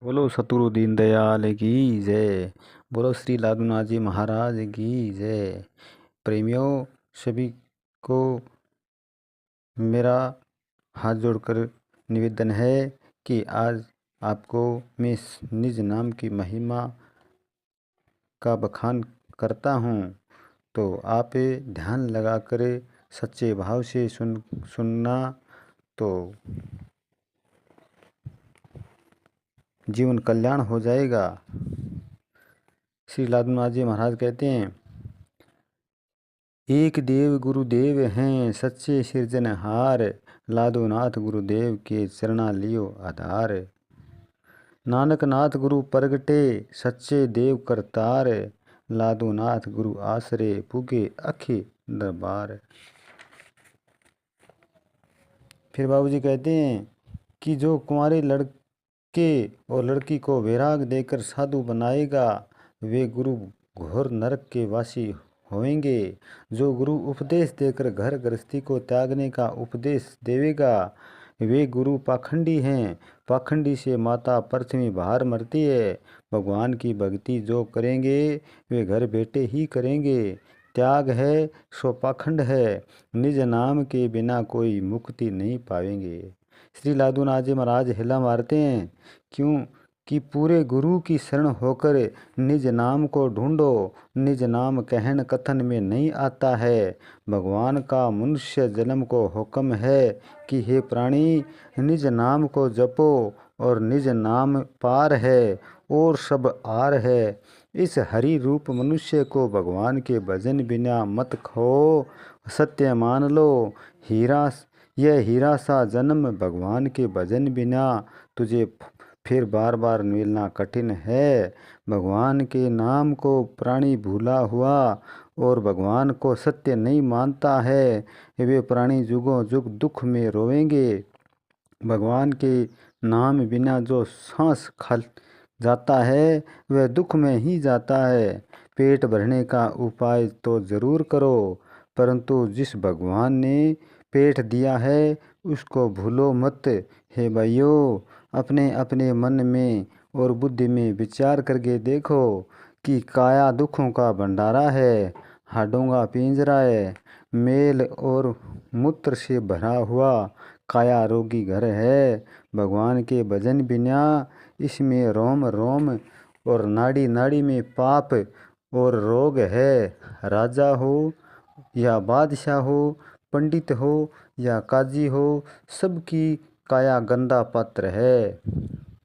बोलो सतगुरु दीनदयाल की जय। बोलो श्री लादूनाथ जी महाराज की जय। प्रेमियों, सभी को मेरा हाथ जोड़कर निवेदन है कि आज आपको मैं निज नाम की महिमा का बखान करता हूँ, तो आप ध्यान लगाकर सच्चे भाव से सुनना, तो जीवन कल्याण हो जाएगा। श्री लादूनाथ जी महाराज कहते हैं, एक देव गुरुदेव हैं सच्चे सिरजनहार, लादूनाथ गुरुदेव के चरणा लियो आधार। नानक नाथ गुरु प्रगटे सच्चे देव करतार, लादूनाथ गुरु आसरे पुगे अखे दरबार। फिर बाबूजी कहते हैं कि जो कुंवारे लड़के और लड़की को वैराग देकर साधु बनाएगा, वे गुरु घोर नरक के वासी होंगे। जो गुरु उपदेश देकर घर गृहस्थी को त्यागने का उपदेश देवेगा, वे गुरु पाखंडी हैं। पाखंडी से माता पृथ्वी बाहर मरती है। भगवान की भक्ति जो करेंगे, वे घर बैठे ही करेंगे। त्याग है सो पाखंड है, निज नाम के बिना कोई मुक्ति नहीं पाएंगे। श्री लादूनाथ जी महाराज हिला मारते हैं, क्यों कि पूरे गुरु की शरण होकर निज नाम को ढूंढो। निज नाम कहन कथन में नहीं आता है। भगवान का मनुष्य जन्म को हुक्म है कि हे प्राणी, निज नाम को जपो और निज नाम पार है और सब आर है। इस हरि रूप मनुष्य को भगवान के भजन बिना मत खो। सत्य मान लो, यह हीरा सा जन्म भगवान के भजन बिना तुझे फिर बार बार मिलना कठिन है। भगवान के नाम को प्राणी भूला हुआ और भगवान को सत्य नहीं मानता है, वे प्राणी जुगों जुग दुख में रोएंगे। भगवान के नाम बिना जो सांस खा जाता है, वह दुख में ही जाता है। पेट भरने का उपाय तो जरूर करो, परंतु जिस भगवान ने पेट दिया है उसको भूलो मत। हे भाइयों, अपने अपने मन में और बुद्धि में विचार करके देखो कि काया दुखों का भंडारा है, हाडों का पिंजरा है, मेल और मूत्र से भरा हुआ काया रोगी घर है। भगवान के भजन बिना इसमें रोम रोम और नाड़ी नाड़ी में पाप और रोग है। राजा हो या बादशाह हो, पंडित हो या काजी हो, सबकी काया गंदा पात्र है।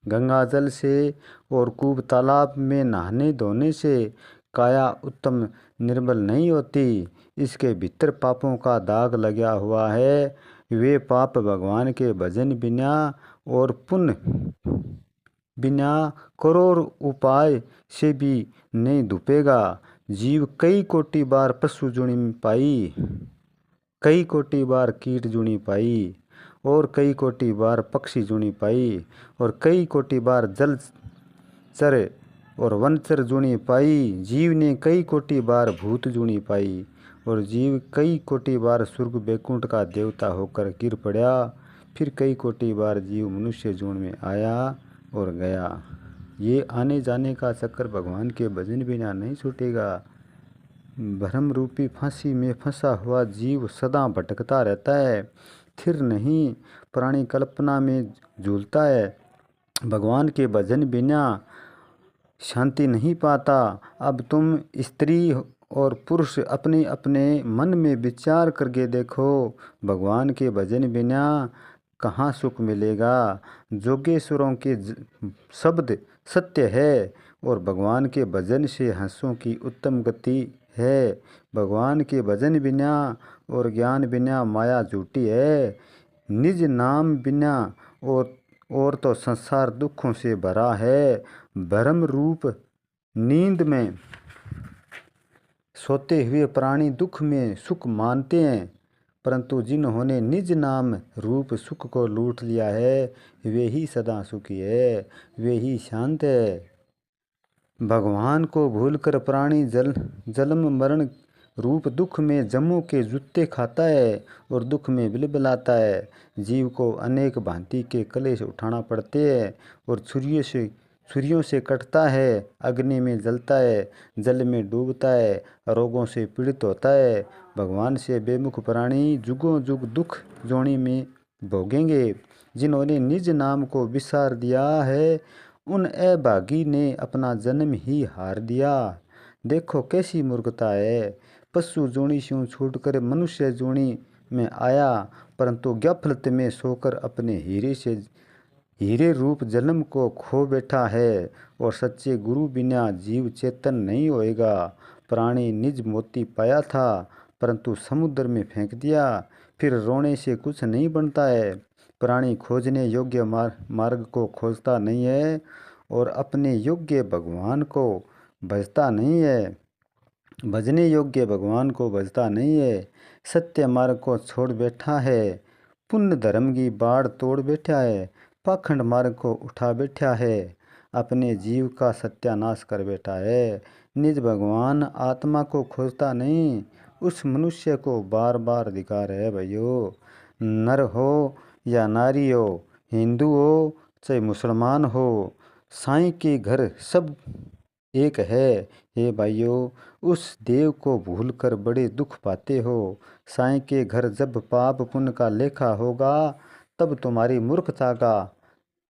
गंगा जल से और कूप तालाब में नहाने धोने से काया उत्तम निर्मल नहीं होती। इसके भीतर पापों का दाग लगा हुआ है। वे पाप भगवान के भजन बिना और पुण्य बिना करोड़ उपाय से भी नहीं धुपेगा। जीव कई कोटि बार पशु जुनी पाई, कई कोटि बार कीट जुनी पाई, और कई कोटि बार पक्षी जुनी पाई, और कई कोटि बार जलचर और वनचर जुनी पाई। जीव ने कई कोटि बार भूत जुनी पाई, और जीव कई कोटि बार स्वर्ग बैकुंठ का देवता होकर गिर पड़ा। फिर कई कोटि बार जीव मनुष्य जून में आया और गया। ये आने जाने का चक्कर भगवान के भजन बिना नहीं छूटेगा। भ्रम रूपी फांसी में फंसा हुआ जीव सदा भटकता रहता है, स्थिर नहीं, प्राणी कल्पना में झूलता है। भगवान के भजन बिना शांति नहीं पाता। अब तुम स्त्री और पुरुष अपने अपने मन में विचार करके देखो, भगवान के भजन बिना कहाँ सुख मिलेगा। जोगेश्वरों के शब्द सत्य है, और भगवान के भजन से हंसों की उत्तम गति है। भगवान के भजन बिना और ज्ञान बिना माया झूठी है। निज नाम बिना और तो संसार दुखों से भरा है। भ्रम रूप नींद में सोते हुए प्राणी दुख में सुख मानते हैं, परंतु जिन्होंने निज नाम रूप सुख को लूट लिया है, वे ही सदा सुखी है, वे ही शांत है। भगवान को भूलकर प्राणी जन्म मरण रूप दुख में जम्मू के जूते खाता है और दुख में बिलबिलाता है। जीव को अनेक भांति के कलेश उठाना पड़ते हैं और छुरियों से कटता है, अग्नि में जलता है, जल में डूबता है, रोगों से पीड़ित होता है। भगवान से बेमुख प्राणी जुगों जुग दुख जोनी में भोगेंगे। जिन्होंने निज नाम को विसार दिया है, उन अभागी ने अपना जन्म ही हार दिया। देखो कैसी मूर्खता है। पशु जोनी से छूटकर मनुष्य जोनी में आया, परंतु गफलत में सोकर अपने हीरे रूप जन्म को खो बैठा है। और सच्चे गुरु बिना जीव चेतन नहीं होएगा। प्राणी निज मोती पाया था, परंतु समुद्र में फेंक दिया। फिर रोने से कुछ नहीं बनता है। प्राणी खोजने योग्य मार्ग को खोजता नहीं है और अपने योग्य भगवान को भजता नहीं है। भजने योग्य भगवान को भजता नहीं है। सत्य मार्ग को छोड़ बैठा है, पुण्य धर्म की बाढ़ तोड़ बैठा है, पाखंड मार्ग को उठा बैठा है, अपने जीव का सत्यानाश कर बैठा है। निज भगवान आत्मा को खोजता नहीं, उस मनुष्य को बार बार धिक्कार है भाइयों। नर हो या नारी हो, हिंदू हो चाहे मुसलमान हो, साईं के घर सब एक है। हे भाइयों, उस देव को भूलकर बड़े दुख पाते हो। साईं के घर जब पाप पुण्य का लेखा होगा, तब तुम्हारी मूर्खता का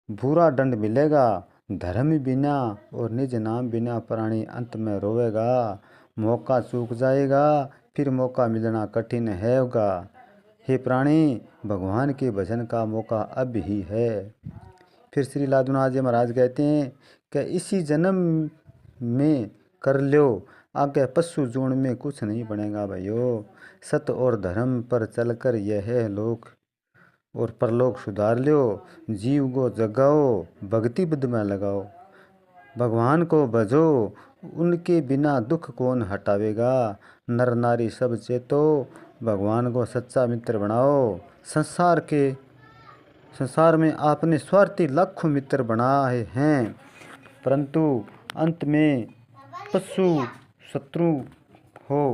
बुरा दंड मिलेगा। धर्म बिना और निज नाम बिना प्राणी अंत में रोएगा। मौका चूक जाएगा, फिर मौका मिलना कठिन है होगा। हे प्राणी, भगवान के भजन का मौका अब ही है। फिर श्री लादूनाथ जी महाराज कहते हैं कि इसी जन्म में कर लो, आगे पशु जून में कुछ नहीं बनेगा भाइयों। सत्य और धर्म पर चलकर यह लोक और परलोक सुधार लो। जीव को जगाओ, भक्ति बुद्ध में लगाओ, भगवान को भजो, उनके बिना दुख कौन हटावेगा। नर नारी सब चेतो, भगवान को सच्चा मित्र बनाओ। संसार में आपने स्वार्थी लाखों मित्र बनाए हैं, परंतु अंत में पशु शत्रु हो।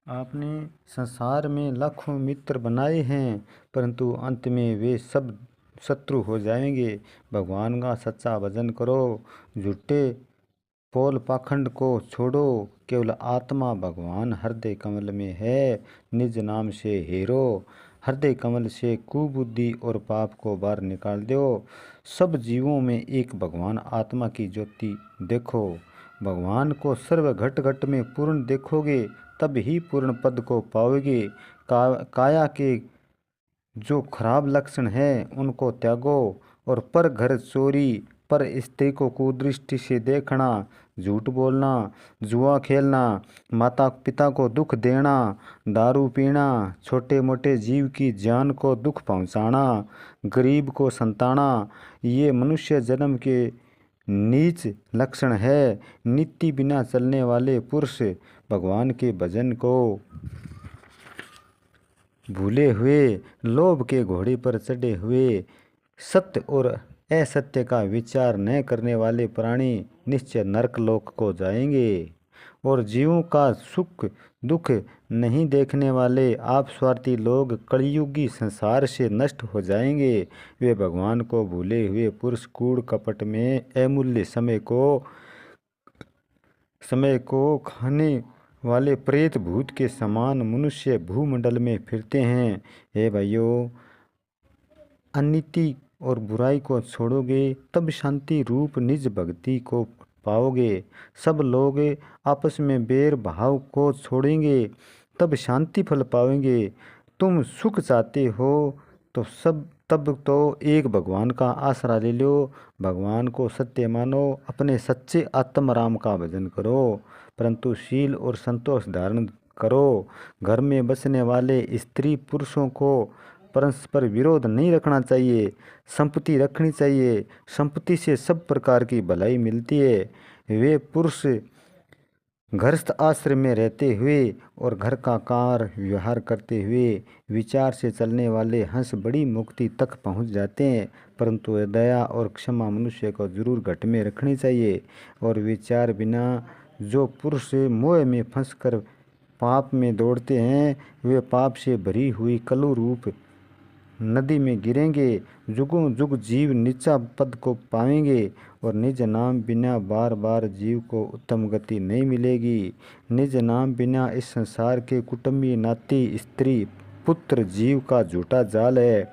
आपने संसार में लाखों मित्र बनाए हैं, परंतु अंत में वे सब शत्रु हो जाएंगे। भगवान का सच्चा भजन करो, झूठे पोल पाखंड को छोड़ो। केवल आत्मा भगवान हृदय कमल में है। निज नाम से हेरो, हृदय कमल से कुबुद्धि और पाप को बाहर निकाल दो। सब जीवों में एक भगवान आत्मा की ज्योति देखो। भगवान को सर्व घट घट में पूर्ण देखोगे, तब ही पूर्ण पद को पाओगे। काया के जो खराब लक्षण हैं उनको त्यागो और पर घर चोरी, पर स्त्री को कुदृष्टि से देखना, झूठ बोलना, जुआ खेलना, माता पिता को दुख देना, दारू पीना, छोटे मोटे जीव की जान को दुख पहुंचाना, गरीब को संताना, ये मनुष्य जन्म के नीच लक्षण है। नीति बिना चलने वाले पुरुष भगवान के भजन को भूले हुए, लोभ के घोड़े पर चढ़े हुए, सत्य और असत्य का विचार न करने वाले प्राणी निश्चय नरक लोक को जाएंगे। और जीवों का सुख दुख नहीं देखने वाले आप स्वार्थी लोग कलयुगी संसार से नष्ट हो जाएंगे। वे भगवान को भूले हुए पुरुष कूड़ कपट में अमूल्य समय को खाने वाले प्रेत भूत के समान मनुष्य भूमंडल में फिरते हैं। हे भाइयों, अनिति और बुराई को छोड़ोगे तब शांति रूप निज भक्ति को पाओगे। सब लोग आपस में बैर भाव को छोड़ेंगे, तब शांति फल पाओगे। तुम सुख चाहते हो तो तब तो एक भगवान का आसरा ले लो। भगवान को सत्य मानो, अपने सच्चे आत्मराम का भजन करो, परंतु शील और संतोष धारण करो। घर में बसने वाले स्त्री पुरुषों को परस्पर विरोध नहीं रखना चाहिए, संपत्ति रखनी चाहिए। संपत्ति से सब प्रकार की भलाई मिलती है। वे पुरुष गृहस्थ आश्रम में रहते हुए और घर का कार्य व्यवहार करते हुए विचार से चलने वाले हंस बड़ी मुक्ति तक पहुंच जाते हैं। परंतु दया और क्षमा मनुष्य को जरूर घट में रखनी चाहिए। और विचार बिना जो पुरुष मोह में फंसकर पाप में दौड़ते हैं वे पाप से भरी हुई कलु रूप नदी में गिरेंगे। जुगों जुग जीव नीचा पद को पाएंगे और निज नाम बिना बार बार जीव को उत्तम गति नहीं मिलेगी। निज नाम बिना इस संसार के कुटुंबी नाती स्त्री पुत्र जीव का झूठा जाल है।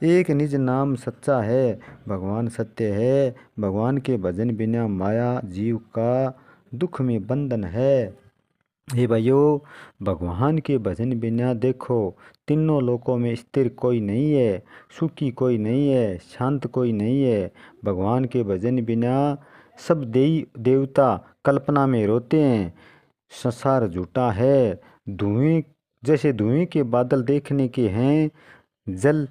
एक निज नाम सच्चा है, भगवान सत्य है। भगवान के भजन बिना माया जीव का दुख में बंधन है। हे भाइयों, भगवान के भजन बिना देखो तीनों लोकों में स्थिर कोई नहीं है, सुखी कोई नहीं है, शांत कोई नहीं है। भगवान के भजन बिना सब देवी देवता कल्पना में रोते हैं। संसार झूठा है, धुएं जैसे धुएं के बादल देखने के हैं, जल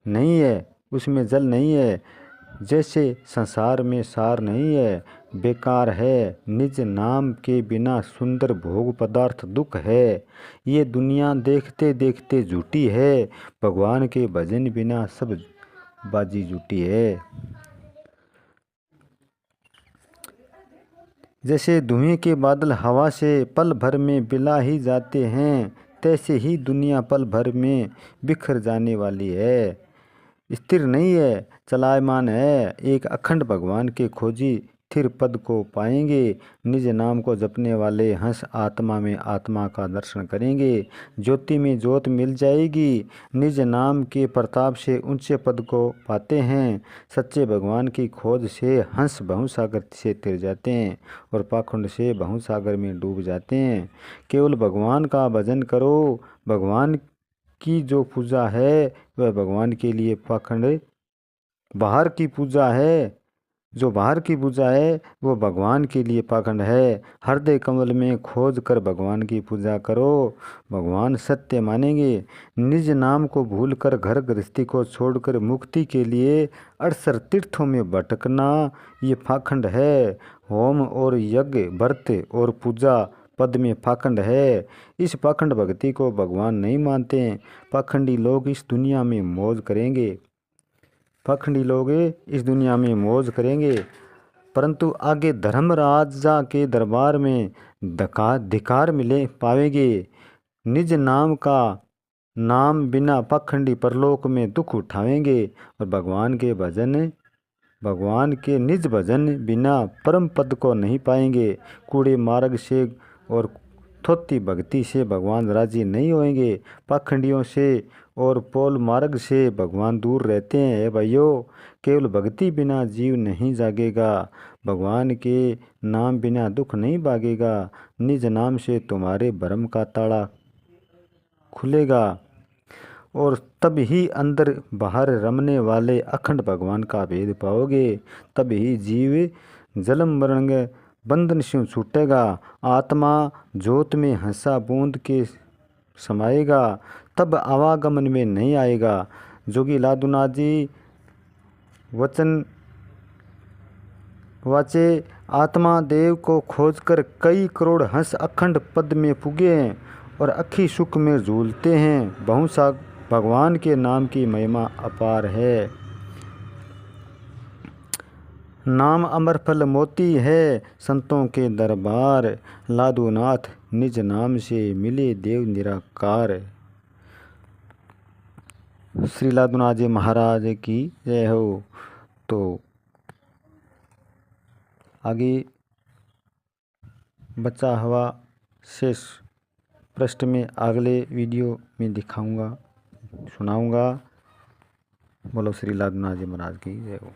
नहीं है, उसमें जल नहीं है। जैसे संसार में सार नहीं है, बेकार है। निज नाम के बिना सुंदर भोग पदार्थ दुख है। ये दुनिया देखते देखते झूठी है, भगवान के भजन बिना सब बाजी झूठी है। जैसे धुएं के बादल हवा से पल भर में बिला ही जाते हैं, तैसे ही दुनिया पल भर में बिखर जाने वाली है, स्थिर नहीं है, चलायमान है। एक अखंड भगवान के खोजी स्थिर पद को पाएंगे। निज नाम को जपने वाले हंस आत्मा में आत्मा का दर्शन करेंगे, ज्योति में ज्योत मिल जाएगी। निज नाम के प्रताप से ऊंचे पद को पाते हैं। सच्चे भगवान की खोज से हंस बहुसागर से तिर जाते हैं और पाखंड से बहुसागर में डूब जाते हैं। केवल भगवान का भजन करो। भगवान की जो पूजा है वह भगवान के लिए पाखंड बाहर की पूजा है, जो बाहर की पूजा है वो भगवान के लिए पाखंड है। हृदय कमल में खोज कर भगवान की पूजा करो, भगवान सत्य मानेंगे। निज नाम को भूलकर घर गृहस्थी को छोड़कर मुक्ति के लिए 68 तीर्थों में भटकना ये पाखंड है। होम और यज्ञ व्रत और पूजा पद में पाखंड है। इस पाखंड भक्ति को भगवान नहीं मानते हैं। पाखंडी लोग इस दुनिया में मौज करेंगे, पाखंडी लोग इस दुनिया में मौज करेंगे, परंतु आगे धर्मराजा के दरबार में धिकार मिले पावेंगे। निज नाम का नाम बिना पाखंडी परलोक में दुख उठावेंगे और भगवान के निज भजन बिना परम पद को नहीं पाएंगे। कूड़े मार्ग से और थोथी भक्ति से भगवान राजी नहीं होंगे। पाखंडियों से और पोल मार्ग से भगवान दूर रहते हैं। भाइयों, केवल भक्ति बिना जीव नहीं जागेगा, भगवान के नाम बिना दुख नहीं भागेगा। निज नाम से तुम्हारे भरम का ताला खुलेगा और तब ही अंदर बाहर रमने वाले अखंड भगवान का भेद पाओगे। तब ही जीव जन्म मरण बंधन से छूटेगा। आत्मा ज्योत में हंसा बूंद के समाएगा, तब आवागमन में नहीं आएगा। जोगी लादूनाथ जी वचन वाचे आत्मा देव को खोजकर कई करोड़ हंस अखंड पद में पुगे हैं और अखी सुख में झूलते हैं। बहुसा भगवान के नाम की महिमा अपार है। नाम अमर फल मोती है संतों के दरबार। लादूनाथ निज नाम से मिले देव निराकार। श्री लादूनाथ जी महाराज की जय हो। तो आगे बचा हुआ शेष पृष्ठ में अगले वीडियो में दिखाऊंगा, सुनाऊंगा। बोलो श्री लादूनाथ जी महाराज की जय हो।